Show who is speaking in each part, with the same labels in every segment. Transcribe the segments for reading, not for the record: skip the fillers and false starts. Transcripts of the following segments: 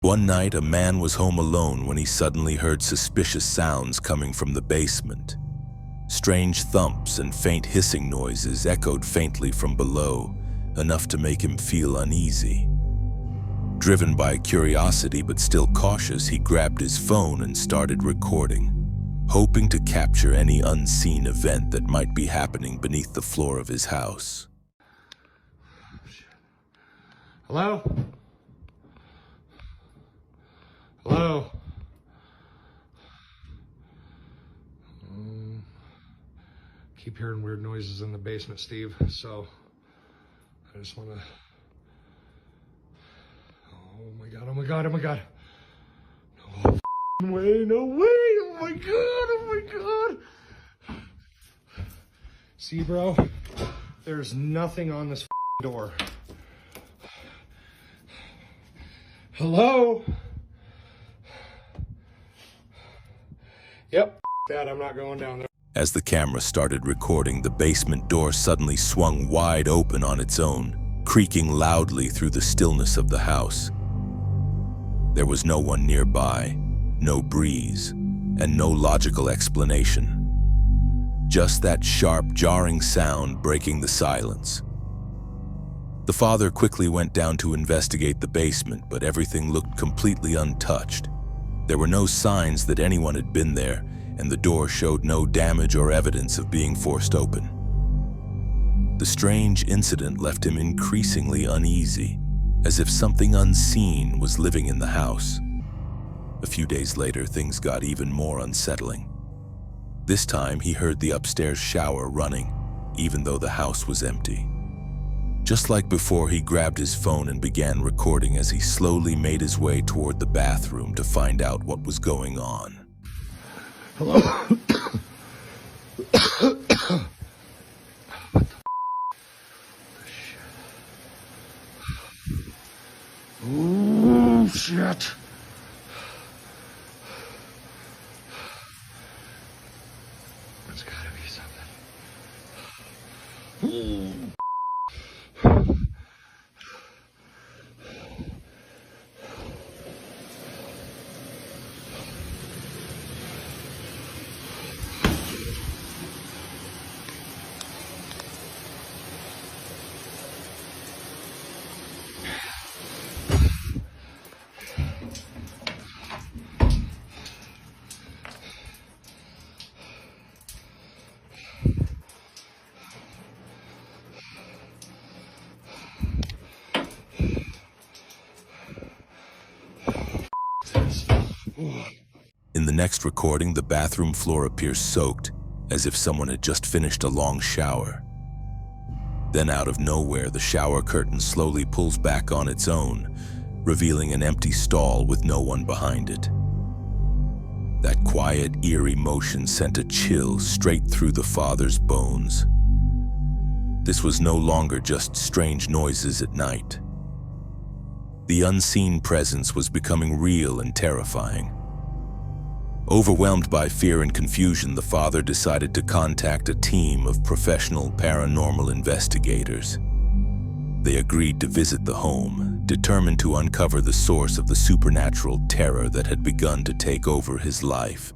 Speaker 1: One night, a man was home alone when he suddenly heard suspicious sounds coming from the basement. Strange thumps and faint hissing noises echoed faintly from below, enough to make him feel uneasy. Driven by curiosity but still cautious, he grabbed his phone and started recording, hoping to capture any unseen event that might be happening beneath the floor of his house.
Speaker 2: Hello? Hello? Keep hearing weird noises in the basement, Steve, so I just want to... Oh my god, oh my god, oh my god. No way, no way, oh my god, oh my god. See, bro, there's nothing on this door. Hello? Yep, that, I'm not going down there.
Speaker 1: As the camera started recording, the basement door suddenly swung wide open on its own, creaking loudly through the stillness of the house. There was no one nearby, no breeze, and no logical explanation. Just that sharp, jarring sound breaking the silence. The father quickly went down to investigate the basement, but everything looked completely untouched. There were no signs that anyone had been there, and the door showed no damage or evidence of being forced open. The strange incident left him increasingly uneasy, as if something unseen was living in the house. A few days later, things got even more unsettling. This time, he heard the upstairs shower running, even though the house was empty. Just like before, he grabbed his phone and began recording as he slowly made his way toward the bathroom to find out what was going on.
Speaker 2: Hello? What the shit? Oh, shit. There's gotta be something.
Speaker 1: In the next recording, the bathroom floor appears soaked, as if someone had just finished a long shower. Then out of nowhere, the shower curtain slowly pulls back on its own, revealing an empty stall with no one behind it. That quiet, eerie motion sent a chill straight through the father's bones. This was no longer just strange noises at night. The unseen presence was becoming real and terrifying. Overwhelmed by fear and confusion, the father decided to contact a team of professional paranormal investigators. They agreed to visit the home, determined to uncover the source of the supernatural terror that had begun to take over his life.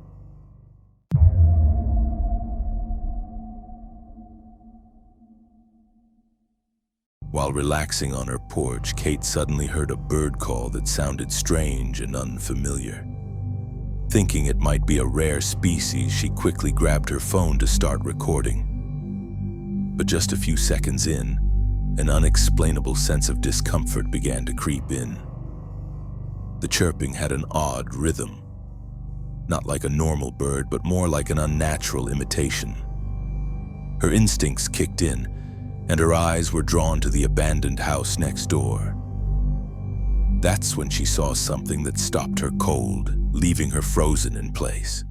Speaker 1: While relaxing on her porch, Kate suddenly heard a bird call that sounded strange and unfamiliar. Thinking it might be a rare species, she quickly grabbed her phone to start recording. But just a few seconds in, an unexplainable sense of discomfort began to creep in. The chirping had an odd rhythm, not like a normal bird, but more like an unnatural imitation. Her instincts kicked in, and her eyes were drawn to the abandoned house next door. That's when she saw something that stopped her cold, leaving her frozen in place.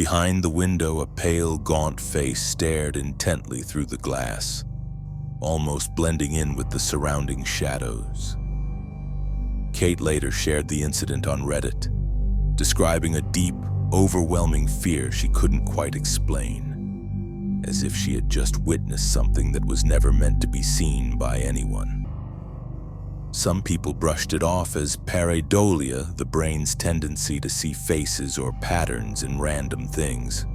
Speaker 1: Behind the window, a pale, gaunt face stared intently through the glass, almost blending in with the surrounding shadows. Kate later shared the incident on Reddit, describing a deep, overwhelming fear she couldn't quite explain, as if she had just witnessed something that was never meant to be seen by anyone. Some people brushed it off as pareidolia, the brain's tendency to see faces or patterns in random things.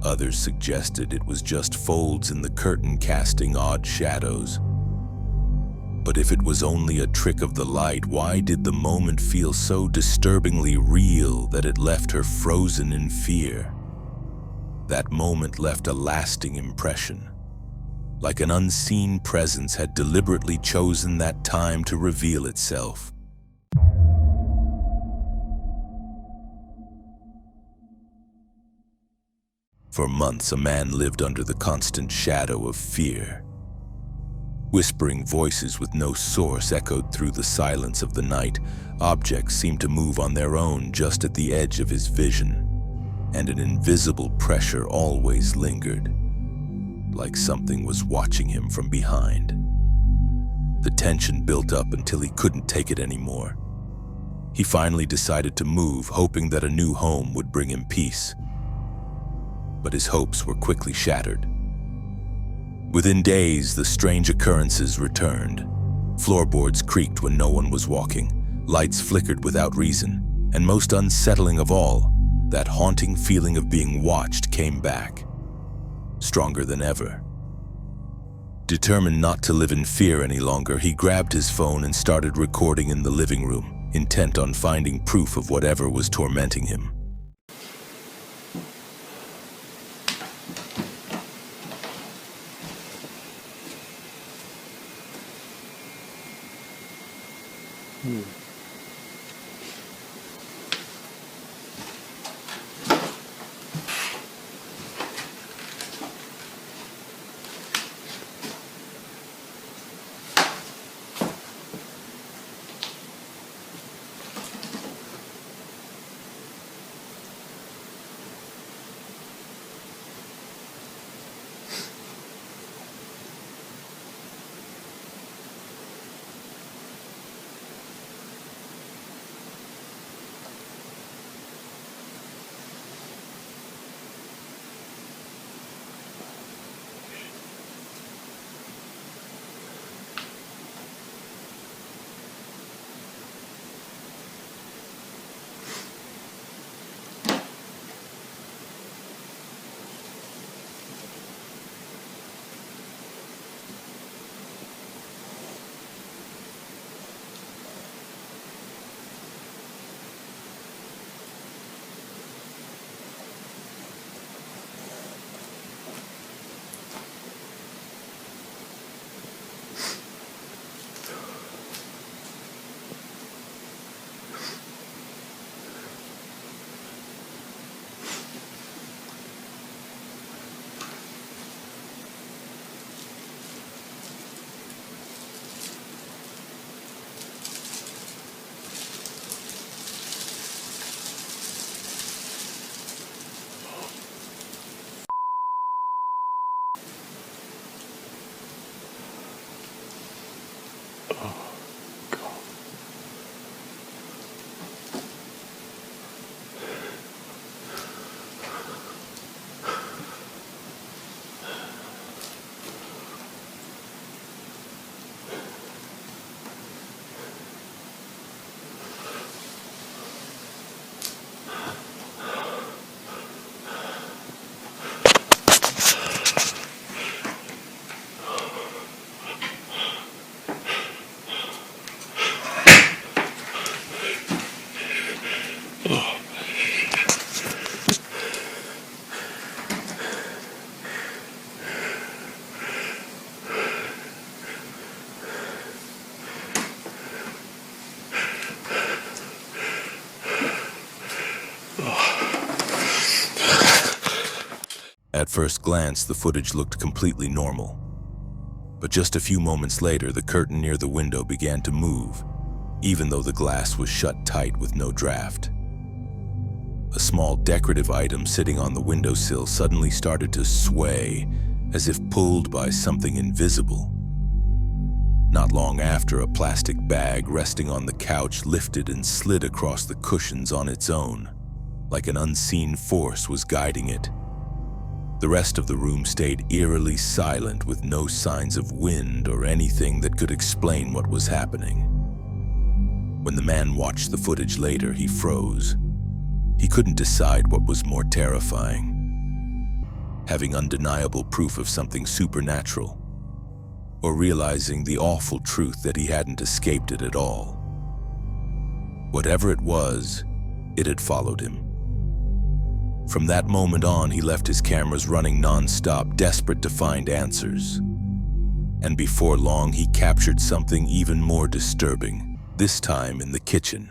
Speaker 1: Others suggested it was just folds in the curtain casting odd shadows. But if it was only a trick of the light, why did the moment feel so disturbingly real that it left her frozen in fear? That moment left a lasting impression, like an unseen presence had deliberately chosen that time to reveal itself. For months, a man lived under the constant shadow of fear. Whispering voices with no source echoed through the silence of the night. Objects seemed to move on their own just at the edge of his vision, and an invisible pressure always lingered, like something was watching him from behind. The tension built up until he couldn't take it anymore. He finally decided to move, hoping that a new home would bring him peace. But his hopes were quickly shattered. Within days, the strange occurrences returned. Floorboards creaked when no one was walking, lights flickered without reason, and most unsettling of all, that haunting feeling of being watched came back, stronger than ever. Determined not to live in fear any longer, he grabbed his phone and started recording in the living room, intent on finding proof of whatever was tormenting him. At first glance, the footage looked completely normal. But just a few moments later, the curtain near the window began to move, even though the glass was shut tight with no draft. A small decorative item sitting on the windowsill suddenly started to sway, as if pulled by something invisible. Not long after, a plastic bag resting on the couch lifted and slid across the cushions on its own, like an unseen force was guiding it. The rest of the room stayed eerily silent, with no signs of wind or anything that could explain what was happening. When the man watched the footage later, he froze. He couldn't decide what was more terrifying: having undeniable proof of something supernatural, or realizing the awful truth that he hadn't escaped it at all. Whatever it was, it had followed him. From that moment on, he left his cameras running non-stop, desperate to find answers. And before long, he captured something even more disturbing, this time in the kitchen.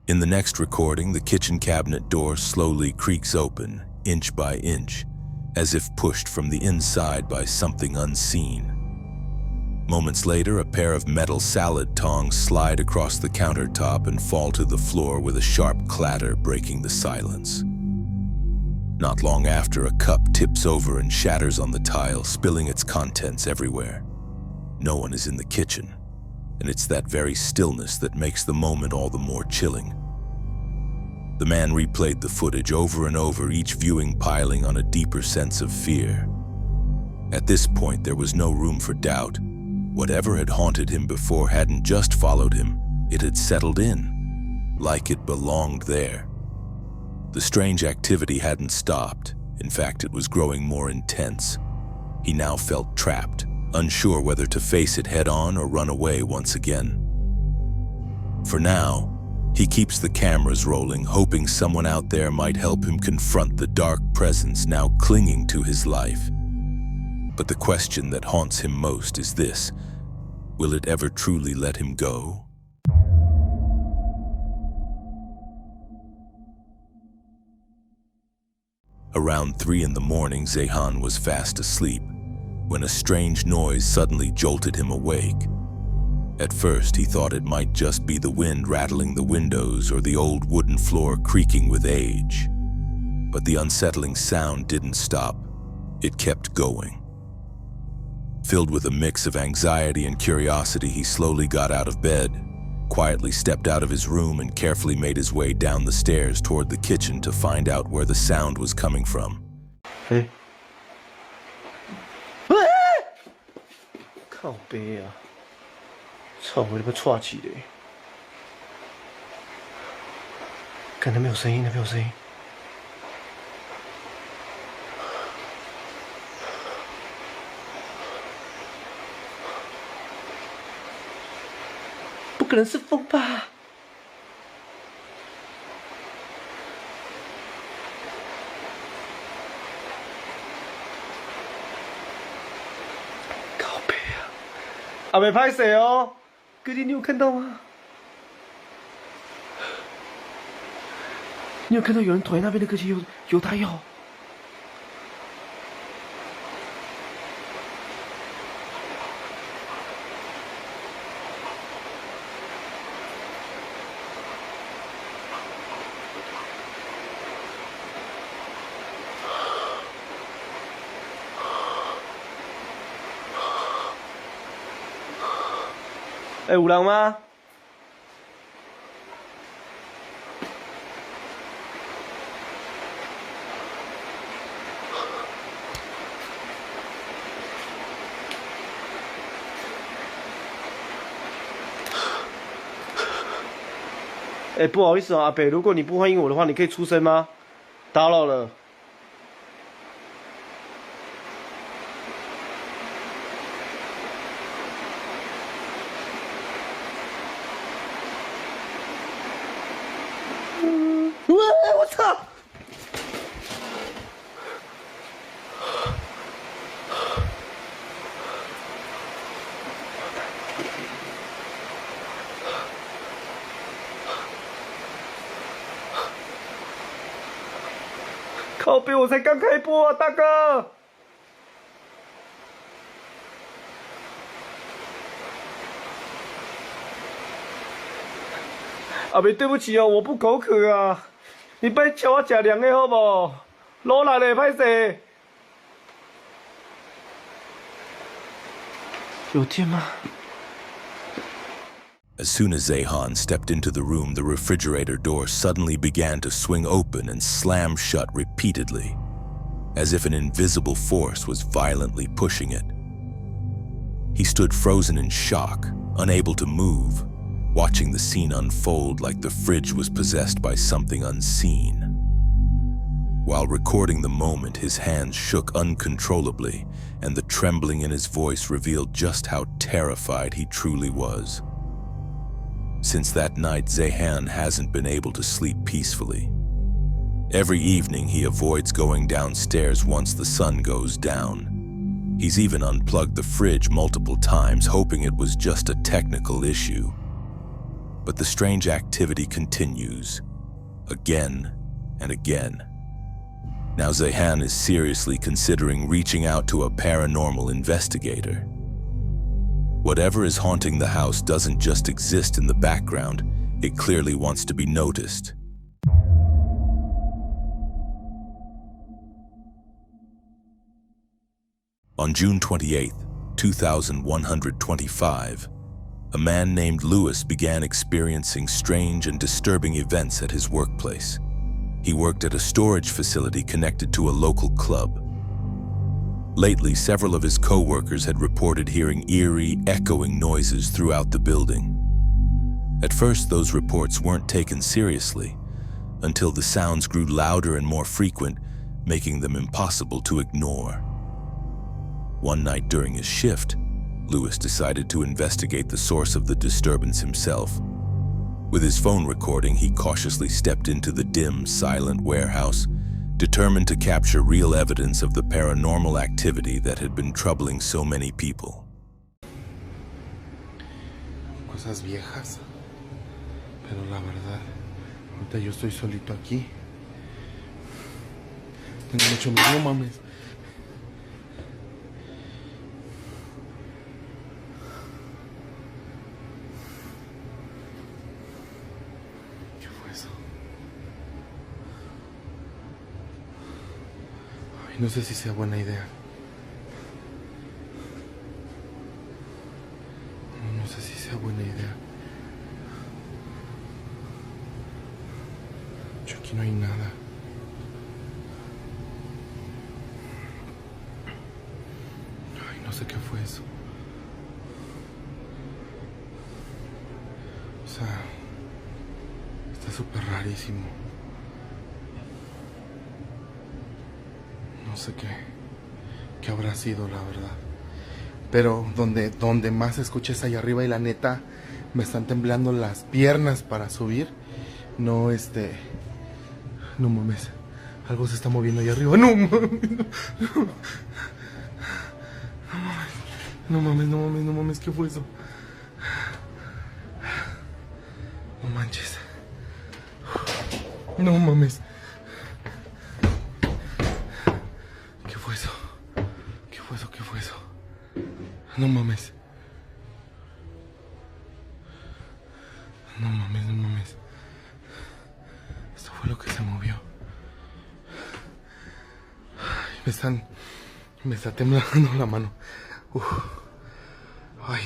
Speaker 1: In the next recording, the kitchen cabinet door slowly creaks open, inch by inch, as if pushed from the inside by something unseen. Moments later, a pair of metal salad tongs slide across the countertop and fall to the floor with a sharp clatter, breaking the silence. Not long after, a cup tips over and shatters on the tile, spilling its contents everywhere. No one is in the kitchen, and it's that very stillness that makes the moment all the more chilling. The man replayed the footage over and over, each viewing piling on a deeper sense of fear. At this point, there was no room for doubt. Whatever had haunted him before hadn't just followed him, it had settled in, like it belonged there. The strange activity hadn't stopped. In fact, it was growing more intense. He now felt trapped, unsure whether to face it head-on or run away once again. For now, he keeps the cameras rolling, hoping someone out there might help him confront the dark presence now clinging to his life. But the question that haunts him most is this: will it ever truly let him go? Around 3 in the morning, Zehan was fast asleep when a strange noise suddenly jolted him awake. At first, he thought it might just be the wind rattling the windows or the old wooden floor creaking with age. But the unsettling sound didn't stop. It kept going. Filled with a mix of anxiety and curiosity, he slowly got out of bed, quietly stepped out of his room, and carefully made his way down the stairs toward the kitchen to find out where the sound was coming from.
Speaker 3: Hey. 靠北啊！操，我他妈岔气的！看那没有声音，那没有声音。不可能是风吧？靠北啊！阿没拍谁哦？哥弟，你有看到吗？你有看到有人腿那边的歌曲有他有。有人吗？不好意思啊，阿北，如果你不欢迎我的话，你可以出声吗？打扰了。我操！靠北，我才刚开播啊，大哥！阿北，对不起哦，我不口渴啊，你别请我吃凉的好不好？老来嘞，歹势。有电吗？
Speaker 1: As soon as Zehan stepped into the room, the refrigerator door suddenly began to swing open and slam shut repeatedly, as if an invisible force was violently pushing it. He stood frozen in shock, unable to move, watching the scene unfold like the fridge was possessed by something unseen. While recording the moment, his hands shook uncontrollably, and the trembling in his voice revealed just how terrified he truly was. Since that night, Zehan hasn't been able to sleep peacefully. Every evening, he avoids going downstairs once the sun goes down. He's even unplugged the fridge multiple times, hoping it was just a technical issue. But the strange activity continues, again and again. Now Zehan is seriously considering reaching out to a paranormal investigator. Whatever is haunting the house doesn't just exist in the background, it clearly wants to be noticed. On June 28th, 2125, a man named Lewis began experiencing strange and disturbing events at his workplace. He worked at a storage facility connected to a local club. Lately, several of his co-workers had reported hearing eerie, echoing noises throughout the building. At first, those reports weren't taken seriously, until the sounds grew louder and more frequent, making them impossible to ignore. One night during his shift, Lewis decided to investigate the source of the disturbance himself. With his phone recording, he cautiously stepped into the dim, silent warehouse, determined to capture real evidence of the paranormal activity that had been troubling so many people.
Speaker 4: Cosas viejas, pero la verdad, ahorita yo estoy solito aquí. Tengo mucho miedo, no mames. ¿Qué fue eso? No sé si sea buena idea. No sé si sea buena idea. Yo aquí no hay nada. Ay, no sé qué fue eso. O sea, está súper rarísimo. No sé qué habrá sido, la verdad. Pero donde más escuché es allá arriba y la neta me están temblando las piernas para subir. No, no mames. Algo se está moviendo allá arriba. No mames. No mames, no mames, no mames. ¿Qué fue eso? No manches. No mames. ¿Qué fue eso? ¿Qué fue eso? ¿Qué fue eso? No mames. No mames, no mames. Esto fue lo que se movió. Ay, me está temblando la mano. Uf. Ay.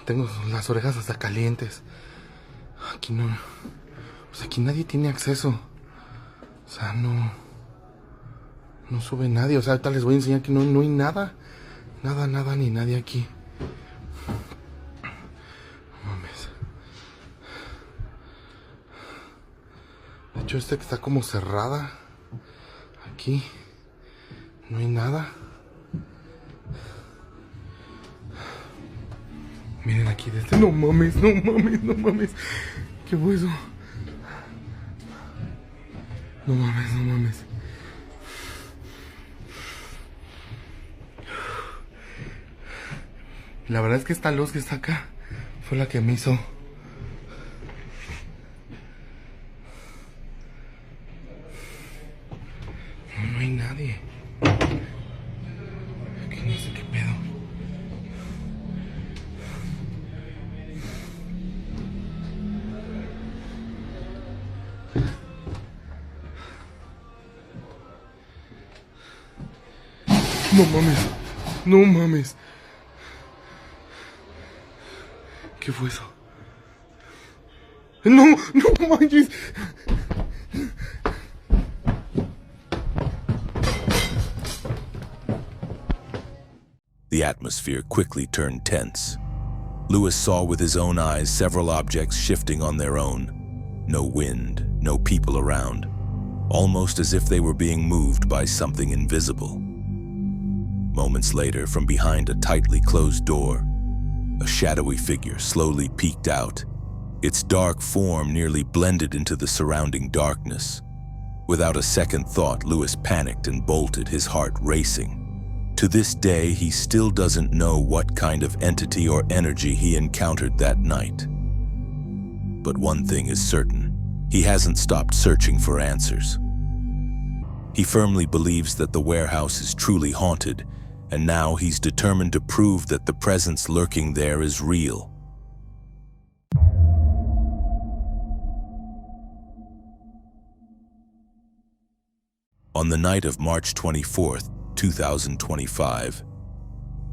Speaker 4: Tengo las orejas hasta calientes. Aquí no... Pues aquí nadie tiene acceso. O sea, no sube nadie. O sea, ahorita les voy a enseñar que no hay nada. Nada, ni nadie aquí. No mames. De hecho, que está como cerrada. Aquí. No hay nada. Miren aquí de este. No mames. ¿Qué fue eso? No mames. La verdad es que esta luz que está acá fue la que me hizo. No hay nadie. Aquí no sé qué pedo. No mames. ¿Qué fue eso? No manches.
Speaker 1: The atmosphere quickly turned tense. Lewis saw with his own eyes several objects shifting on their own. No wind, no people around, almost as if they were being moved by something invisible. Moments later, from behind a tightly closed door, a shadowy figure slowly peeked out. Its dark form nearly blended into the surrounding darkness. Without a second thought, Lewis panicked and bolted, his heart racing. To this day, he still doesn't know what kind of entity or energy he encountered that night. But one thing is certain, he hasn't stopped searching for answers. He firmly believes that the warehouse is truly haunted, and now he's determined to prove that the presence lurking there is real. On the night of March 24th, 2025,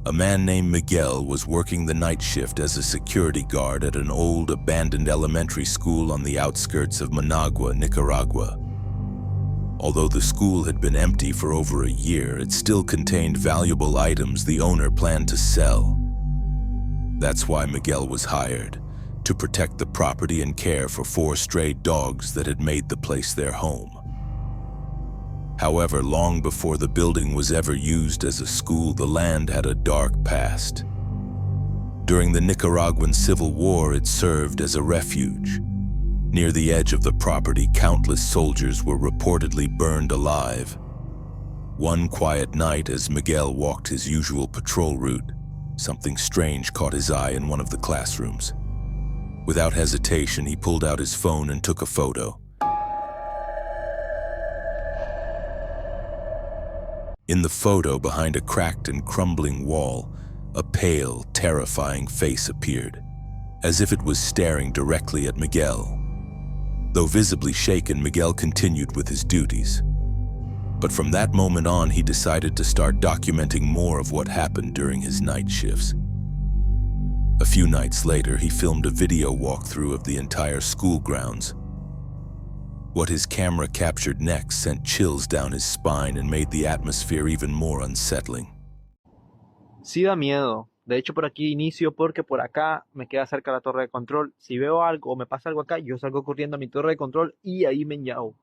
Speaker 1: a man named Miguel was working the night shift as a security guard at an old, abandoned elementary school on the outskirts of Managua, Nicaragua. Although the school had been empty for over a year, it still contained valuable items the owner planned to sell. That's why Miguel was hired, to protect the property and care for 4 stray dogs that had made the place their home. However, long before the building was ever used as a school, the land had a dark past. During the Nicaraguan Civil War, it served as a refuge. Near the edge of the property, countless soldiers were reportedly burned alive. One quiet night, as Miguel walked his usual patrol route, something strange caught his eye in one of the classrooms. Without hesitation, he pulled out his phone and took a photo. In the photo, behind a cracked and crumbling wall, a pale, terrifying face appeared, as if it was staring directly at Miguel. Though visibly shaken, Miguel continued with his duties. But from that moment on, he decided to start documenting more of what happened during his night shifts. A few nights later, he filmed a video walkthrough of the entire school grounds. What his camera captured next sent chills down his spine and made the atmosphere even more unsettling.
Speaker 5: Sí da miedo. De hecho, por aquí inicio porque por acá me queda cerca la torre de control. Si veo algo o me pasa algo acá, yo salgo corriendo a mi torre de control y ahí me enllavo.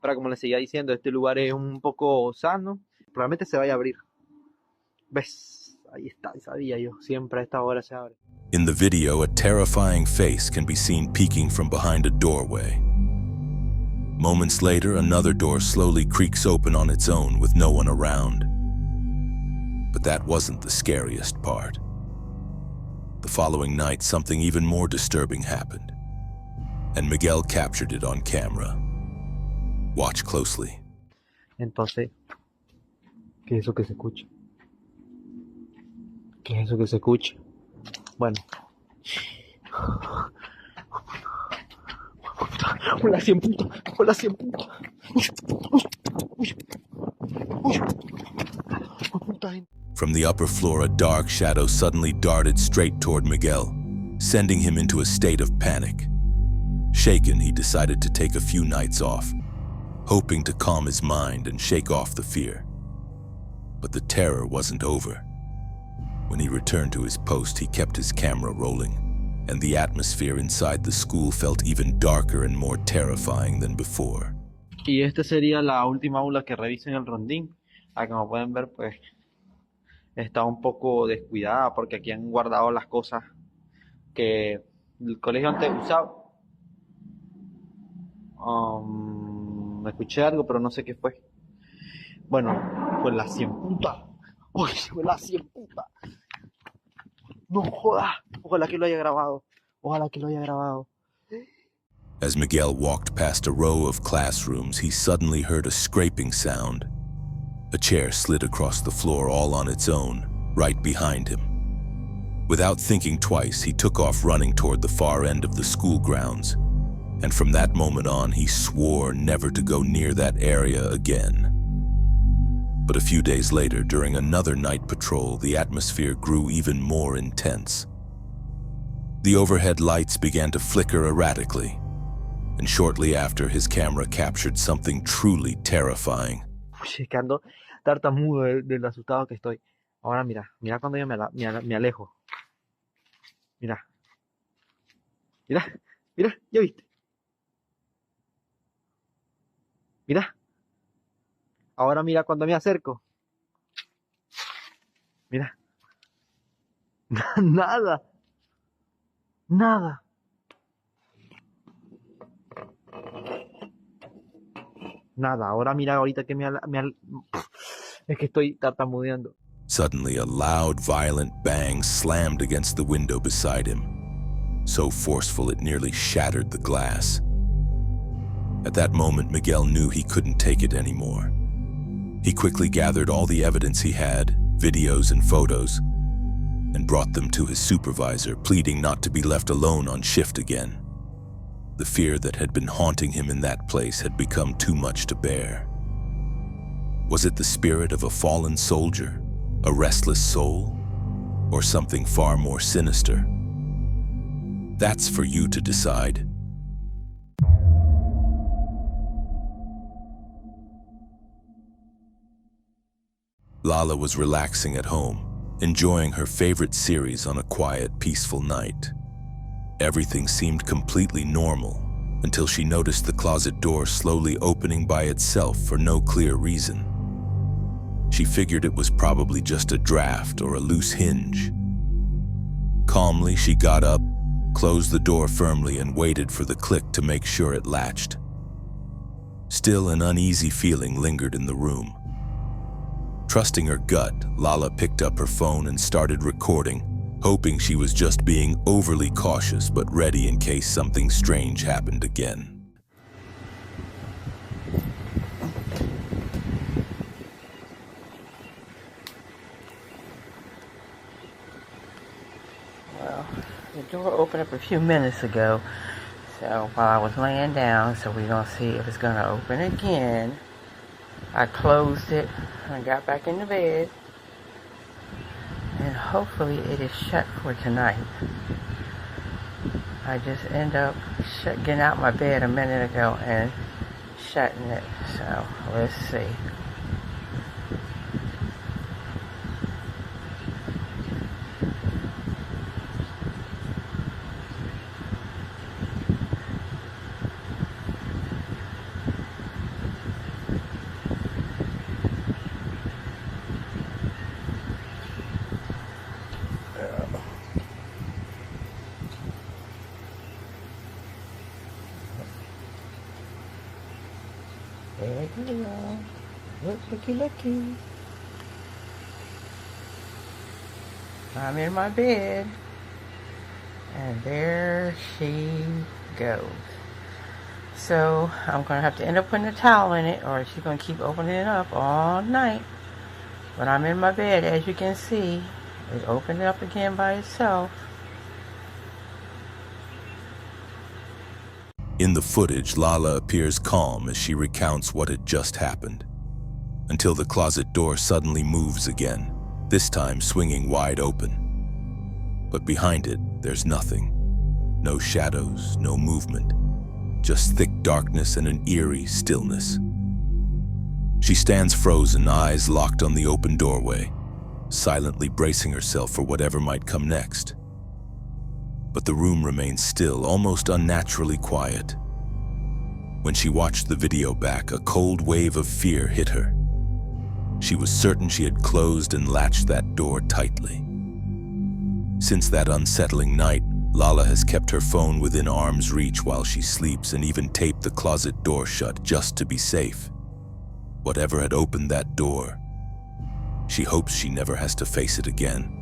Speaker 5: Pero como les seguía diciendo, este lugar es un poco sano. Probablemente se vaya a abrir. ¿Ves? Ahí está, sabía yo. Siempre a esta hora se abre.
Speaker 1: In the video, a terrifying face can be seen peeking from behind a doorway. Moments later, another door slowly creaks open on its own with no one around. But that wasn't the scariest part. The following night, something even more disturbing happened, and Miguel captured it on camera. Watch closely.
Speaker 5: Entonces, ¿qué es eso que se escucha? ¿Qué es eso que se escucha? Bueno. Hola, 100 puta. Hola, 100 puta.
Speaker 1: From the upper floor, a dark shadow suddenly darted straight toward Miguel. sending him into a state of panic. Shaken, he decided to take a few nights off, hoping to calm his mind and shake off the fear. But the terror wasn't over. When he returned to his post, he kept his camera rolling, and the atmosphere inside the school felt even darker and more terrifying than before.
Speaker 5: Y esta sería la última aula que reviso en el rondín. Ah, como pueden ver, pues está un poco descuidada porque aquí han guardado las cosas que el colegio antes usaba. Escuché algo, pero no sé qué fue. Bueno, fue la 100 puta. Uy, fue la 100 puta. No jodas. Ojalá que lo haya grabado. Ojalá que lo haya grabado.
Speaker 1: As Miguel walked past a row of classrooms, he suddenly heard a scraping sound. A chair slid across the floor all on its own, right behind him. Without thinking twice, he took off running toward the far end of the school grounds. And from that moment on, he swore never to go near that area again. But a few days later, during another night patrol, the atmosphere grew even more intense. The overhead lights began to flicker erratically, and shortly after, his camera captured something truly terrifying.
Speaker 5: Uy, que ando tartamudo del asustado que estoy. Ahora mira, mira cuando yo me alejo. Mira. Mira, mira, ya viste. Mira. Ahora mira cuando me acerco. Mira. Nada. Nada. Nada. Ahora mira ahorita que es que estoy tartamudeando.
Speaker 1: Suddenly, a loud, violent bang slammed against the window beside him, so forceful it nearly shattered the glass. At that moment, Miguel knew he couldn't take it anymore. He quickly gathered all the evidence he had, videos and photos, and brought them to his supervisor, pleading not to be left alone on shift again. The fear that had been haunting him in that place had become too much to bear. Was it the spirit of a fallen soldier, a restless soul, or something far more sinister? That's for you to decide. Lala was relaxing at home, enjoying her favorite series on a quiet, peaceful night. Everything seemed completely normal until she noticed the closet door slowly opening by itself for no clear reason. She figured it was probably just a draft or a loose hinge. Calmly, she got up, closed the door firmly, and waited for the click to make sure it latched. Still, an uneasy feeling lingered in the room. Trusting her gut, Lala picked up her phone and started recording, hoping she was just being overly cautious but ready in case something strange happened again.
Speaker 6: Well, the door opened up a few minutes ago, so while I was laying down, so we're going to see if it's going to open again. I closed it and got back in the bed, and hopefully it is shut for tonight. I just end up getting out my bed a minute ago and shutting it, so let's see. There we go. Looky. I'm in my bed. And there she goes. So I'm going to have to end up putting a towel in it, or she's going to keep opening it up all night. But I'm in my bed, as you can see. It opened up again by itself.
Speaker 1: In the footage, Lala appears calm as she recounts what had just happened, until the closet door suddenly moves again, this time swinging wide open. But behind it, there's nothing. No shadows, no movement. Just thick darkness and an eerie stillness. She stands frozen, eyes locked on the open doorway, silently bracing herself for whatever might come next. But the room remains still, almost unnaturally quiet. When she watched the video back, a cold wave of fear hit her. She was certain she had closed and latched that door tightly. Since that unsettling night, Lala has kept her phone within arm's reach while she sleeps and even taped the closet door shut just to be safe. Whatever had opened that door, she hopes she never has to face it again.